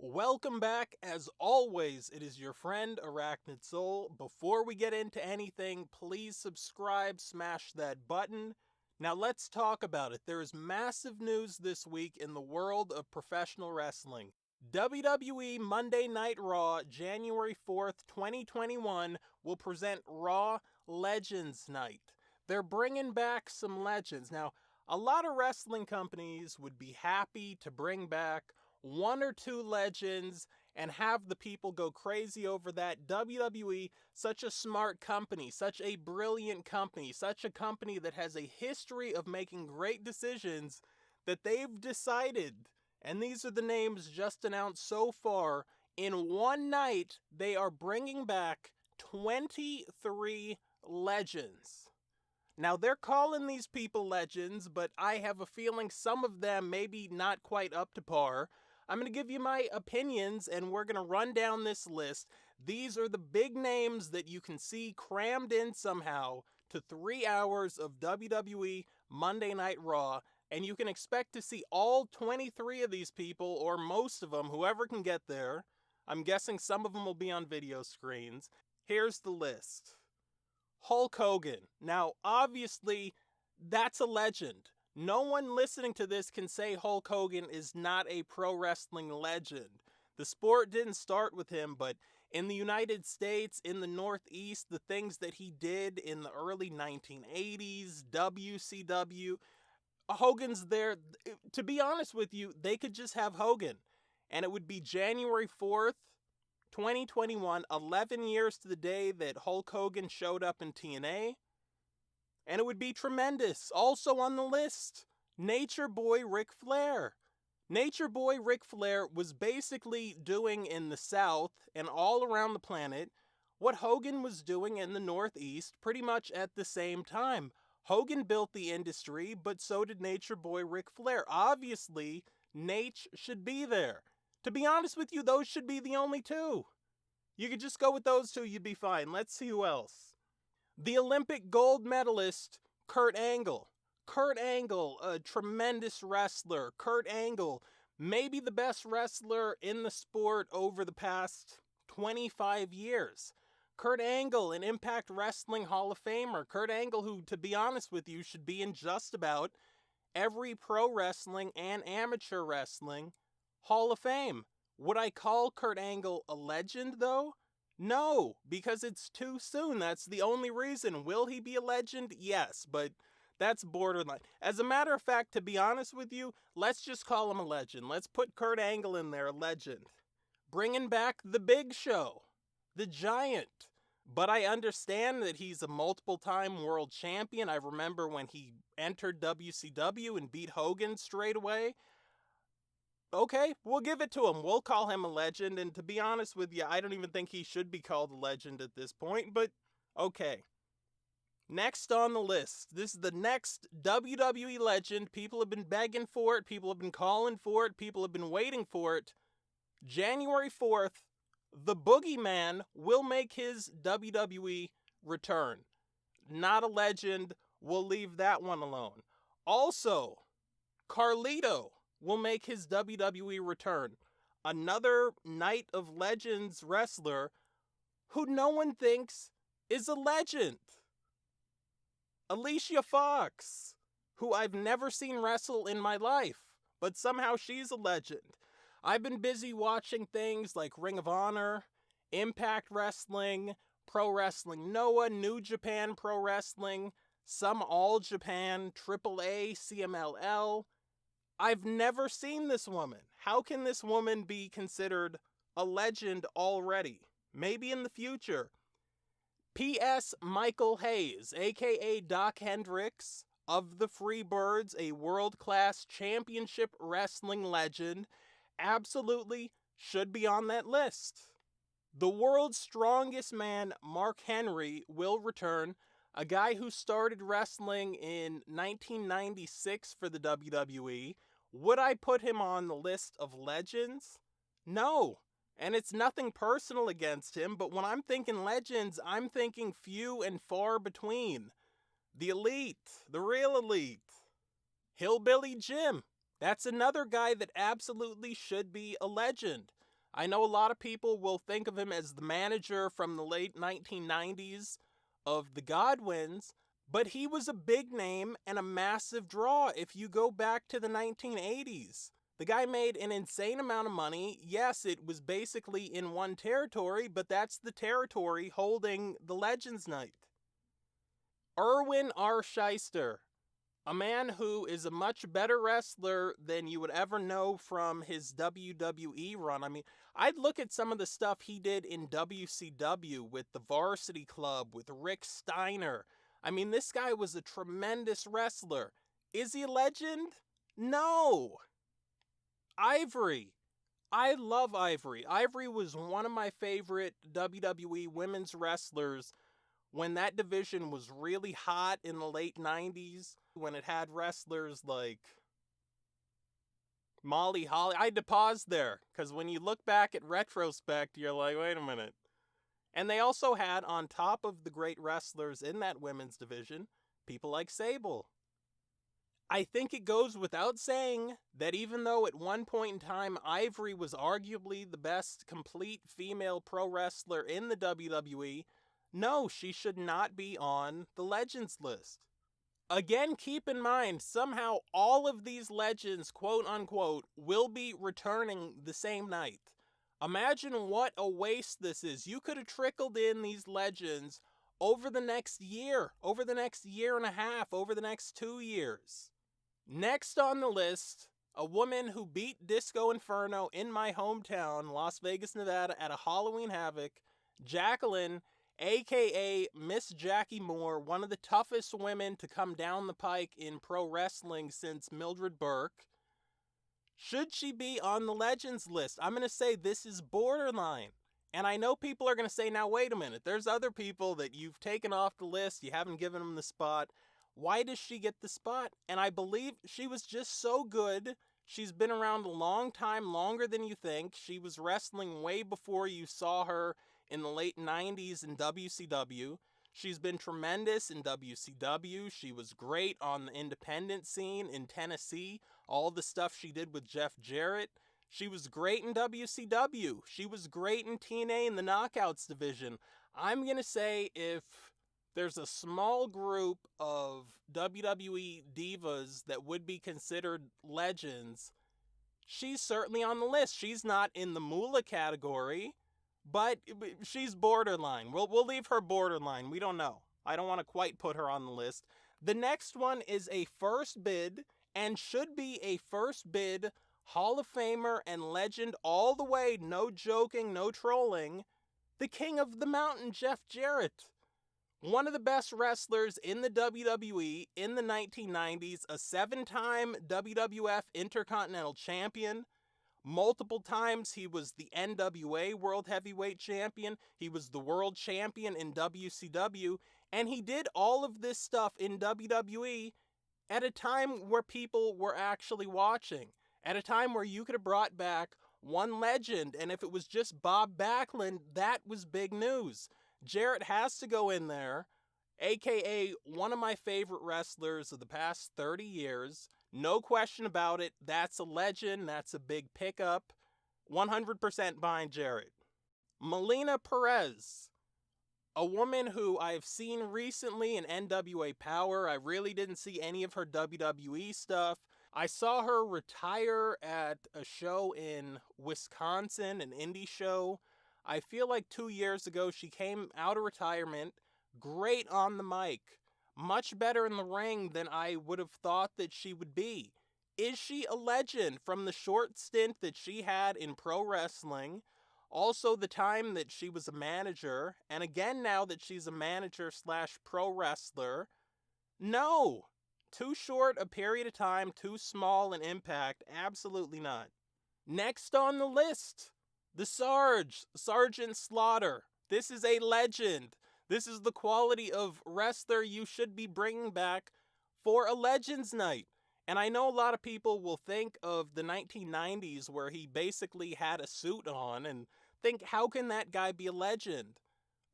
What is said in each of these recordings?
Welcome back. As always, it is your friend Arachnid Soul. Before we get into anything, please subscribe, smash that button. Now let's talk about it. There is massive news this week in the world of professional wrestling. WWE Monday Night Raw, January 4th, 2021, will present RAW Legends Night. They're bringing back some legends. Now, a lot of wrestling companies would be happy to bring back one or two legends and have the people go crazy over that. WWE, such a smart company, such a brilliant company, such a company that has a history of making great decisions, that they've decided, and these are the names just announced so far, in one night they are bringing back 23 legends. Now, they're calling these people legends, but I have a feeling some of them maybe not quite up to par. I'm going to give you my opinions, and we're going to run down this list. These are the big names that you can see crammed in somehow to 3 hours of WWE Monday Night Raw, and you can expect to see all 23 of these people, or most of them, whoever can get there. I'm guessing some of them will be on video screens. Here's the list. Hulk Hogan. Now, obviously, that's a legend. No one listening to this can say Hulk Hogan is not a pro wrestling legend. The sport didn't start with him, but in the United States, in the Northeast, the things that he did in the early 1980s, WCW, Hogan's there. To be honest with you, they could just have Hogan, and it would be January 4th, 2021, 11 years to the day that Hulk Hogan showed up in TNA. And it would be tremendous. Also on the list, Nature Boy Ric Flair. Nature Boy Ric Flair was basically doing in the South and all around the planet what Hogan was doing in the Northeast pretty much at the same time. Hogan built the industry, but so did Nature Boy Ric Flair. Obviously, Nate should be there. To be honest with you, those should be the only two. You could just go with those two, you'd be fine. Let's see who else. The Olympic gold medalist, Kurt Angle. Kurt Angle, a tremendous wrestler. Kurt Angle, maybe the best wrestler in the sport over the past 25 years. Kurt Angle, an Impact Wrestling Hall of Famer. Kurt Angle, who, to be honest with you, should be in just about every pro wrestling and amateur wrestling Hall of Fame. Would I call Kurt Angle a legend, though? No, because it's too soon. That's the only reason. Will he be a legend? Yes, but that's borderline. As a matter of fact, to be honest with you, let's just call him a legend. Let's put Kurt Angle in there, a legend. Bringing back the Big Show, the Giant. But I understand that he's a multiple-time world champion. I remember when he entered WCW and beat Hogan straight away. Okay, we'll give it to him. We'll call him a legend, and to be honest with you, I don't even think he should be called a legend at this point, but okay. Next on the list, this is the next WWE legend. People have been begging for it, people have been calling for it, people have been waiting for it. January 4th, the Boogeyman will make his WWE return. Not a legend, we'll leave that one alone. Also, Carlito will make his WWE return. Another Night of Legends wrestler who no one thinks is a legend. Alicia Fox, who I've never seen wrestle in my life, but somehow she's a legend. I've been busy watching things like Ring of Honor, Impact Wrestling, Pro Wrestling Noah, New Japan Pro Wrestling, some All Japan, AAA, CMLL. I've never seen this woman. How can this woman be considered a legend already? Maybe in the future. P.S. Michael Hayes, a.k.a. Doc Hendricks of the Freebirds, a world-class championship wrestling legend, absolutely should be on that list. The world's strongest man, Mark Henry, will return. A guy who started wrestling in 1996 for the WWE. Would I put him on the list of legends? No. And it's nothing personal against him, but when I'm thinking legends, I'm thinking few and far between. The elite, the real elite. Hillbilly Jim. That's another guy that absolutely should be a legend. I know a lot of people will think of him as the manager from the late 1990s of the Godwins, but he was a big name and a massive draw if you go back to the 1980s. The guy made an insane amount of money. Yes, it was basically in one territory, but that's the territory holding the Legends Night. Erwin R. Shyster, a man who is a much better wrestler than you would ever know from his WWE run. I mean, I'd look at some of the stuff he did in WCW with the Varsity Club, with Rick Steiner. I mean, this guy was a tremendous wrestler. Is he a legend? No. Ivory. I love Ivory. Ivory was one of my favorite WWE women's wrestlers when that division was really hot in the late 90s, when it had wrestlers like Molly Holly. I had to pause there, because when you look back at retrospect, you're like, wait a minute. And they also had, on top of the great wrestlers in that women's division, people like Sable. I think it goes without saying that even though at one point in time Ivory was arguably the best complete female pro wrestler in the WWE, no, she should not be on the Legends list. Again, keep in mind, somehow all of these legends, quote unquote, will be returning the same night. Imagine what a waste this is. You could have trickled in these legends over the next year and a half, over the next 2 years. Next on the list, a woman who beat Disco Inferno in my hometown, Las Vegas, Nevada, at a Halloween Havoc, Jacqueline, aka Miss Jackie Moore, one of the toughest women to come down the pike in pro wrestling since Mildred Burke. Should she be on the Legends list? I'm going to say this is borderline. And I know people are going to say, now wait a minute, there's other people that you've taken off the list, you haven't given them the spot. Why does she get the spot? And I believe she was just so good. She's been around a long time, longer than you think. She was wrestling way before you saw her in the late 90s in WCW. She's been tremendous in WCW. She was great on the independent scene in Tennessee. All the stuff she did with Jeff Jarrett. She was great in WCW. She was great in TNA in the Knockouts division. I'm going to say if there's a small group of WWE divas that would be considered legends, she's certainly on the list. She's not in the Moolah category, but she's borderline. We'll leave her borderline. We don't know. I don't want to quite put her on the list. The next one is a first bid, and should be a first bid Hall of Famer and legend all the way, no joking, no trolling, the King of the Mountain, Jeff Jarrett. One of the best wrestlers in the WWE in the 1990s, a 7-time WWF Intercontinental Champion. Multiple times he was the NWA World Heavyweight Champion. He was the World Champion in WCW. And he did all of this stuff in WWE at a time where people were actually watching. At a time where you could have brought back one legend. And if it was just Bob Backlund, that was big news. Jarrett has to go in there, aka one of my favorite wrestlers of the past 30 years. No question about it. That's a legend. That's a big pickup. 100% behind Jarrett. Melina Perez, a woman who I've seen recently in NWA Power. I really didn't see any of her WWE stuff. I saw her retire at a show in Wisconsin, an indie show. I feel like 2 years ago she came out of retirement, great on the mic, much better in the ring than I would have thought that she would be. Is she a legend from the short stint that she had in pro wrestling, also the time that she was a manager, and again now that she's a manager / pro wrestler? No. Too short a period of time, too small an impact, absolutely not. Next on the list, the Sergeant Slaughter. This is a legend. This is the quality of wrestler you should be bringing back for a Legends Night. And I know a lot of people will think of the 1990s where he basically had a suit on and think, how can that guy be a legend?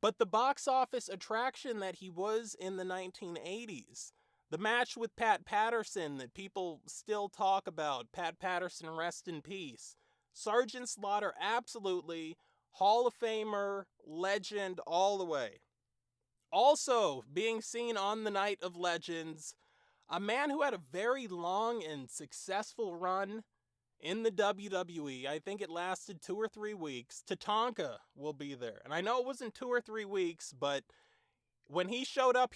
But the box office attraction that he was in the 1980s, the match with Pat Patterson that people still talk about, Pat Patterson, rest in peace, Sergeant Slaughter, absolutely. Hall of Famer, legend all the way. Also, being seen on the Night of Legends, a man who had a very long and successful run in the WWE. I think it lasted 2 or 3 weeks. Tatanka will be there. And I know it wasn't 2 or 3 weeks, but when he showed up,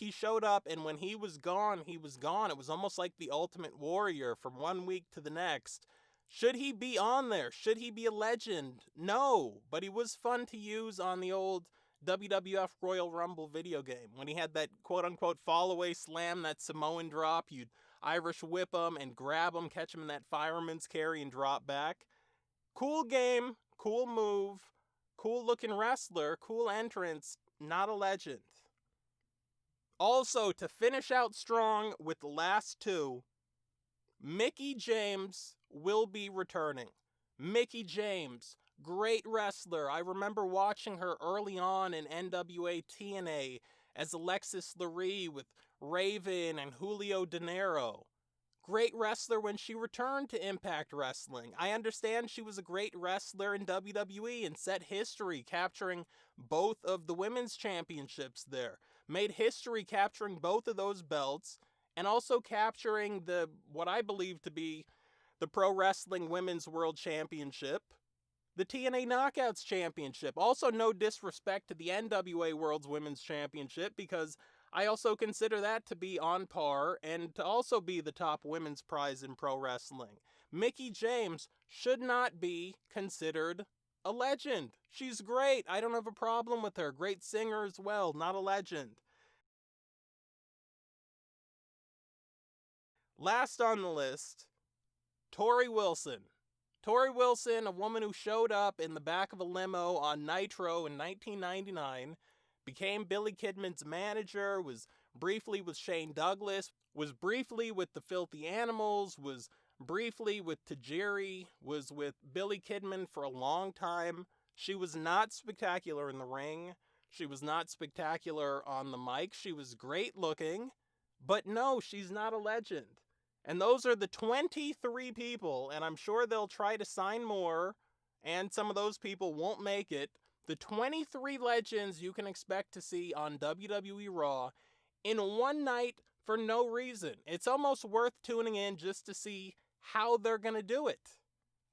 and when he was gone, he was gone. It was almost like the Ultimate Warrior from 1 week to the next. Should he be on there? Should he be a legend? No, but he was fun to use on the old WWF Royal Rumble video game. When he had that quote-unquote fall-away slam, that Samoan drop, you'd Irish whip him and grab him, catch him in that fireman's carry and drop back. Cool game, cool move, cool-looking wrestler, cool entrance, not a legend. Also, to finish out strong with the last two, Mickie James will be returning. Mickie James, great wrestler. I remember watching her early on in NWA TNA as Alexis Lurie with Raven and Julio De Niro. Great wrestler when she returned to Impact Wrestling. I understand she was a great wrestler in WWE and set history capturing both of the women's championships there. Made history capturing both of those belts and also capturing what I believe to be the Pro Wrestling Women's World Championship, the TNA Knockouts Championship. Also, no disrespect to the NWA World's Women's Championship, because I also consider that to be on par and to also be the top women's prize in pro wrestling. Mickie James should not be considered a legend. She's great. I don't have a problem with her. Great singer as well, not a legend. Last on the list, Tory Wilson. Tory Wilson, a woman who showed up in the back of a limo on Nitro in 1999, became Billy Kidman's manager, was briefly with Shane Douglas, was briefly with the Filthy Animals, was briefly with Tajiri, was with Billy Kidman for a long time. She was not spectacular in the ring. She was not spectacular on the mic. She was great looking, but no, she's not a legend. And those are the 23 people, and I'm sure they'll try to sign more, and some of those people won't make it. The 23 legends you can expect to see on WWE Raw in one night for no reason. It's almost worth tuning in just to see how they're going to do it.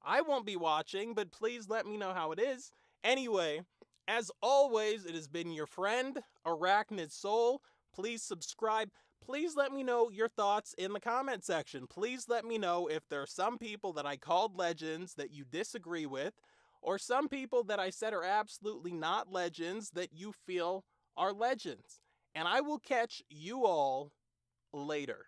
I won't be watching, but please let me know how it is. Anyway, as always, it has been your friend, Arachnid Soul. Please subscribe. Please let me know your thoughts in the comment section. Please let me know if there are some people that I called legends that you disagree with, or some people that I said are absolutely not legends that you feel are legends. And I will catch you all later.